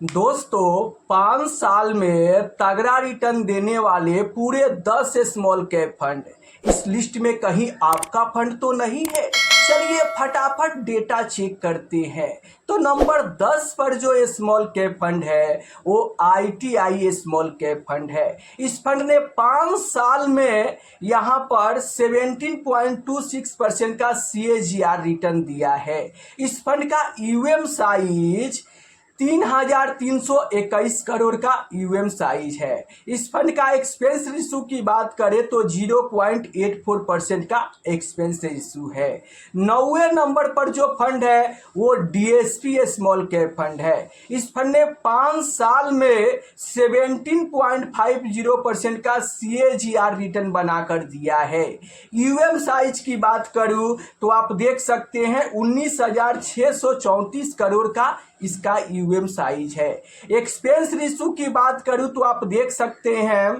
दोस्तों 5 साल में तगड़ा रिटर्न देने वाले पूरे 10 स्मॉल कैप फंड इस लिस्ट में कहीं आपका फंड तो नहीं है। चलिए फटाफट डेटा चेक करते हैं। तो नंबर 10 पर जो स्मॉल कैप फंड है वो ITI स्मॉल कैप फंड है। इस फंड ने 5 साल में यहाँ पर 17.26% का CAGR रिटर्न दिया है। इस फंड का यूएम साइज 3,321 करोड़ का यूएम साइज है। इस फंड का एक्सपेंस रेशो की बात करें तो 0.84% का एक्सपेंस रेशो है। 9वें नंबर पर जो फंड है वो DSP स्मॉल कैप फंड है। इस फंड ने 5 साल में 17.50% का CAGR रिटर्न बनाकर दिया है। यूएम साइज की बात करूं तो आप देख सकते हैं 19,634 करोड़ का इसका यूएम साइज है। एक्सपेंस रेशो की बात करूं तो आप देख सकते हैं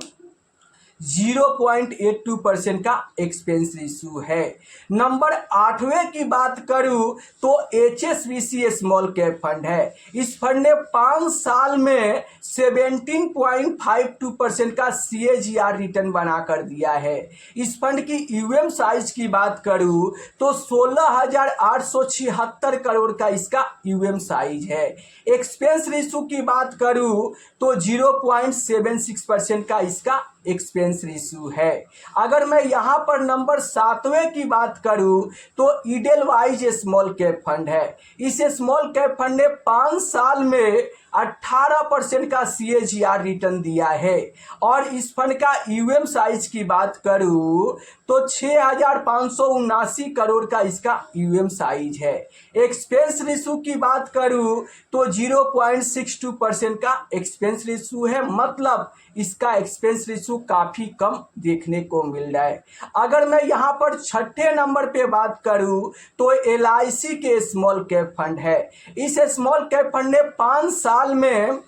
0.82% का एक्सपेंस रेशो है। नंबर 8वें की बात करूं तो HSBC स्मॉल कैप फंड है। इस फंड ने 5 साल में 17.52% का CAGR रिटर्न बनाकर दिया है। इस फंड की यूएम साइज की बात करूं तो 16,876 करोड़ का इसका यूएम साइज है। एक्सपेंस रेशो की बात करूं तो 0.76% का इसका एक्सपेंस रेशो है। अगर मैं यहाँ पर नंबर 7वें की बात करूं तो ईडेलवाइज स्मॉल कैप फंड है। इस स्मॉल कैप फंड ने 5 साल में 18% का CAGR रिटर्न दिया है। और इस फंड का यूएम साइज की बात करूं तो 6,579 करोड़ का इसका यूएम साइज है। एक्सपेंस रेशो की बात करूं तो 0.62% का एक्सपेंस रेशो है। मतलब इसका एक्सपेंस रेशो काफी कम देखने को मिल रहा है। अगर मैं यहाँ पर 6ठे नंबर पे बात करूं तो LIC के स्मॉल कैप फंड है। इस स्मॉल कैप फंड ने 5 साल में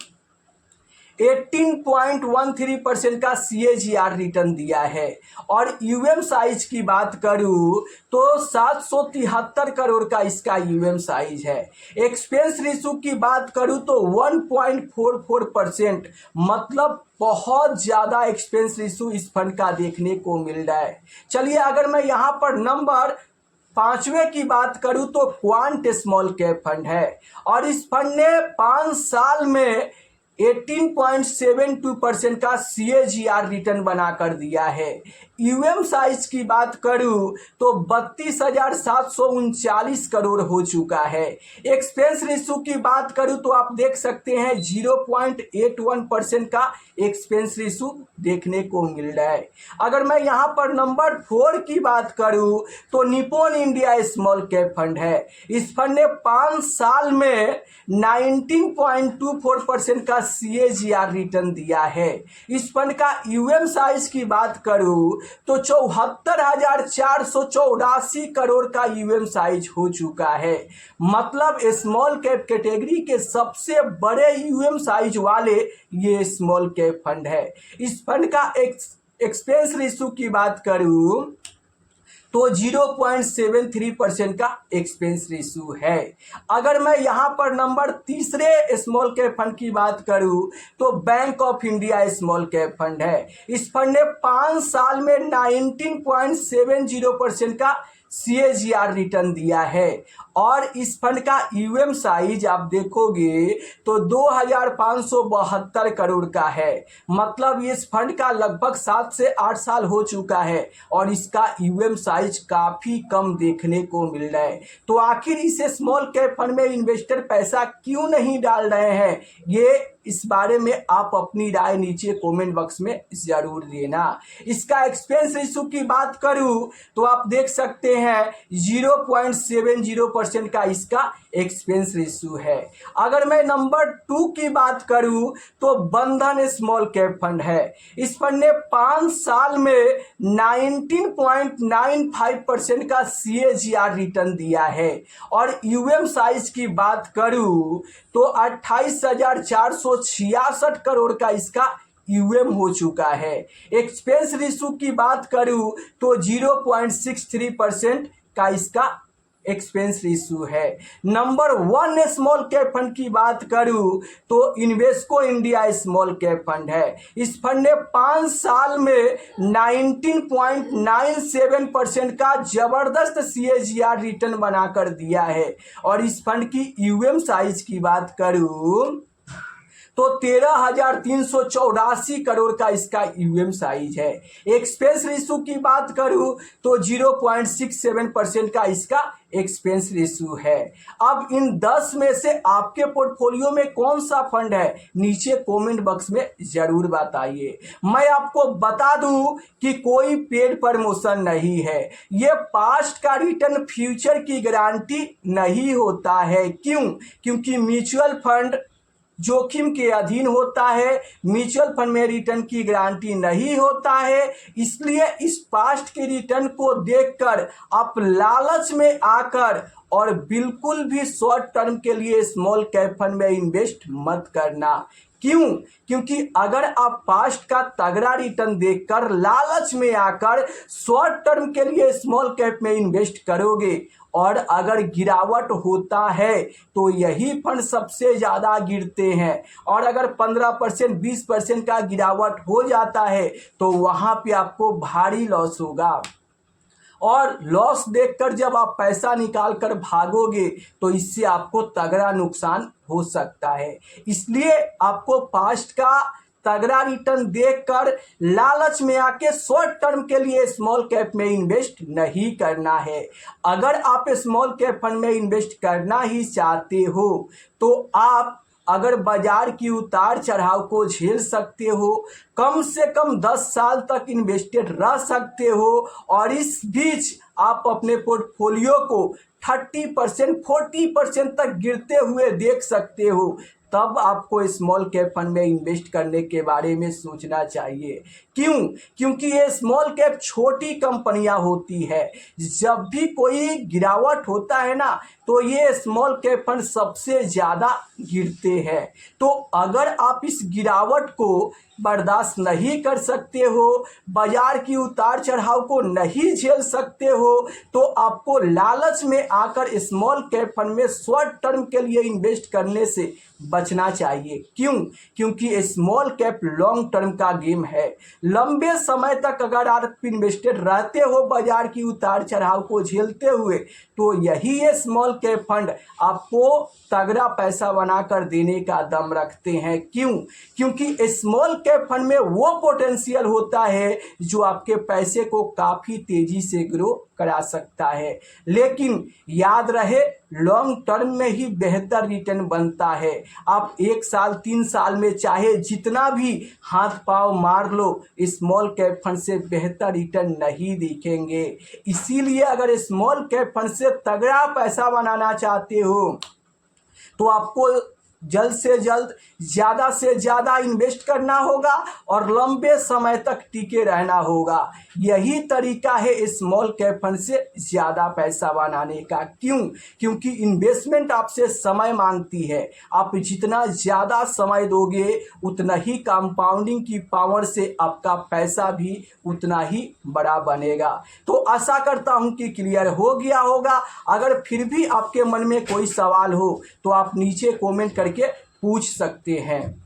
18.13% का CAGR रिटर्न दिया है। और यूएम साइज की बात करूं तो 773 करोड़ का इसका यूएम साइज है। एक्सपेंस रेशो की बात करूं तो 1.44%। मतलब बहुत ज़्यादा एक्सपेंस रेशो इस फंड का देखने को मिल रहा है। चलिए अगर मैं यहाँ पर नंबर 5वें की बात करूं तो क्वांट स्मॉल कैप फंड है। और इस फंड ने 5 साल में 18.72% का CAGR रिटर्न बनाकर दिया है। यूएम साइज की बात करूं तो 32,739 करोड़ हो चुका है। एक्सपेंस रेशो की बात करूं तो आप देख सकते हैं 0.81% का एक्सपेंस रेशो देखने को मिल रहा है। अगर मैं यहां पर नंबर 4 की बात करूं तो Nippon India small cap fund है। इस फंड ने 5 साल में 19.24% का CAGR रिटर्न दिया है। इस फंड का यूएम साइज की बात करूं तो 74,484 करोड़ का यूएम साइज हो चुका है। मतलब स्मॉल कैप कैटेगरी के सबसे बड़े यूएम साइज वाले ये स्मॉल कैप फंड है। इस फंड का एक्सपेंस रेशो की बात करूं तो 0.73% का एक्सपेंस रेशो है। अगर मैं यहाँ पर नंबर 3 स्मॉल कैप फंड की बात करूँ तो bank of India small cap fund है। इस फंड ने 5 साल में 19.70% का CAGR रिटर्न दिया है। और इस फंड का यूएम साइज आप देखोगे तो 2,572 करोड़ का है। मतलब इस फंड का लगभग 7 से 8 साल हो चुका है और इसका यूएम साइज काफ़ी कम देखने को मिल रहा है। तो आखिर इस स्मॉल कैप फंड में इन्वेस्टर पैसा क्यों नहीं डाल रहे हैं, ये इस बारे में आप अपनी राय नीचे कमेंट बॉक्स में ज़रूर देना। इसका एक्सपेंस रेशो की बात करूं तो आप देख सकते हैं 0.70% का इसका एक्सपेंस रेशो है। अगर मैं नंबर 2 की बात करूं तो बंधन स्मॉल कैप फंड है। इस फंड ने 5 साल में 19.95% का CAGR रिटर्न दिया है। और यूएम साइज की बात करूं तो 28,466 करोड़ का इसका यूएम हो चुका है। एक्सपेंस रेशो की बात करूं तो 0.63% का इसका एक्सपेंस रेशियो है। नंबर 1 स्मॉल कैप फंड की बात करूं तो Invesco India small cap fund है। इस फंड ने 5 साल में 19.97% का जबरदस्त CAGR रिटर्न बनाकर दिया है। और इस फंड की यूएम साइज की बात करूं तो 13,384 करोड़ का इसका यूएम साइज है। एक्सपेंस रेशियो की बात करूं तो 0.67% का इसका एक्सपेंस रेशियो है। अब इन 10 में से आपके पोर्टफोलियो में कौन सा फंड है, नीचे कमेंट बॉक्स में जरूर बताइए। मैं आपको बता दूं कि कोई पेड प्रमोशन नहीं है, ये पास्ट का रिटर्न फ्यूचर की गारंटी नहीं होता है। क्यों? क्योंकि म्यूचुअल फंड जोखिम के अधीन होता है, म्यूचुअल फंड में रिटर्न की गारंटी नहीं होता है। इसलिए इस पास्ट के रिटर्न को देखकर आप लालच में आकर और बिल्कुल भी शॉर्ट टर्म के लिए स्मॉल कैप फंड में इन्वेस्ट मत करना। क्यों? क्योंकि अगर आप पास्ट का तगड़ा रिटर्न देखकर लालच में आकर शॉर्ट टर्म के लिए स्मॉल कैप में इन्वेस्ट करोगे और अगर गिरावट होता है तो यही फंड सबसे ज़्यादा गिरते हैं। और अगर 15% 20% का गिरावट हो जाता है तो वहाँ पे आपको भारी लॉस होगा। और लॉस देखकर जब आप पैसा निकाल कर भागोगे तो इससे आपको तगड़ा नुकसान हो सकता है। इसलिए आपको पास्ट का तगड़ा रिटर्न देखकर लालच में आके शॉर्ट टर्म के लिए स्मॉल कैप में इन्वेस्ट नहीं करना है। अगर आप स्मॉल कैप फंड में इन्वेस्ट करना ही चाहते हो तो आप अगर बाजार की उतार चढ़ाव को झेल सकते हो, कम से कम 10 साल तक इन्वेस्टेड रह सकते हो और इस बीच आप अपने पोर्टफोलियो को 30% 40% तक गिरते हुए देख सकते हो, तब आपको स्मॉल कैप फंड में इन्वेस्ट करने के बारे में सोचना चाहिए। क्यों? क्योंकि ये स्मॉल कैप छोटी कंपनियां होती है। जब भी कोई गिरावट होता है ना तो ये स्मॉल कैप फंड सबसे ज़्यादा गिरते हैं। तो अगर आप इस गिरावट को बर्दाश्त नहीं कर सकते हो, बाजार की उतार चढ़ाव को नहीं झेल सकते हो, तो आपको लालच में आकर स्मॉल कैप फंड में शॉर्ट टर्म के लिए इन्वेस्ट करने से बचना चाहिए। क्यों? क्योंकि स्मॉल कैप लॉन्ग टर्म का गेम है। लंबे समय तक अगर आप इन्वेस्टेड रहते हो बाजार की उतार चढ़ाव को झेलते हुए तो यही ये स्मॉल कैप फंड आपको तगड़ा पैसा बनाकर देने का दम रखते हैं। क्यों? क्योंकि स्मॉल कैप फंड में वो पोटेंशियल होता है जो आपके पैसे को काफ़ी तेजी से ग्रो करा सकता है। लेकिन याद रहे, लॉन्ग टर्म में ही बेहतर रिटर्न बनता है। आप 1 साल 3 साल में चाहे जितना भी हाथ पांव मार लो, स्मॉल कैप फंड से बेहतर रिटर्न नहीं दिखेंगे। इसीलिए अगर स्मॉल कैप फंड से तगड़ा पैसा बनाना चाहते हो तो आपको जल्द से जल्द ज़्यादा से ज़्यादा इन्वेस्ट करना होगा और लंबे समय तक टिके रहना होगा। यही तरीका है स्मॉल कैप फंड से ज़्यादा पैसा बनाने का। क्यों? क्योंकि इन्वेस्टमेंट आपसे समय मांगती है। आप जितना ज़्यादा समय दोगे उतना ही कंपाउंडिंग की पावर से आपका पैसा भी उतना ही बड़ा बनेगा। तो आशा करता हूं कि क्लियर हो गया होगा। अगर फिर भी आपके मन में कोई सवाल हो तो आप नीचे कमेंट करके पूछ सकते हैं।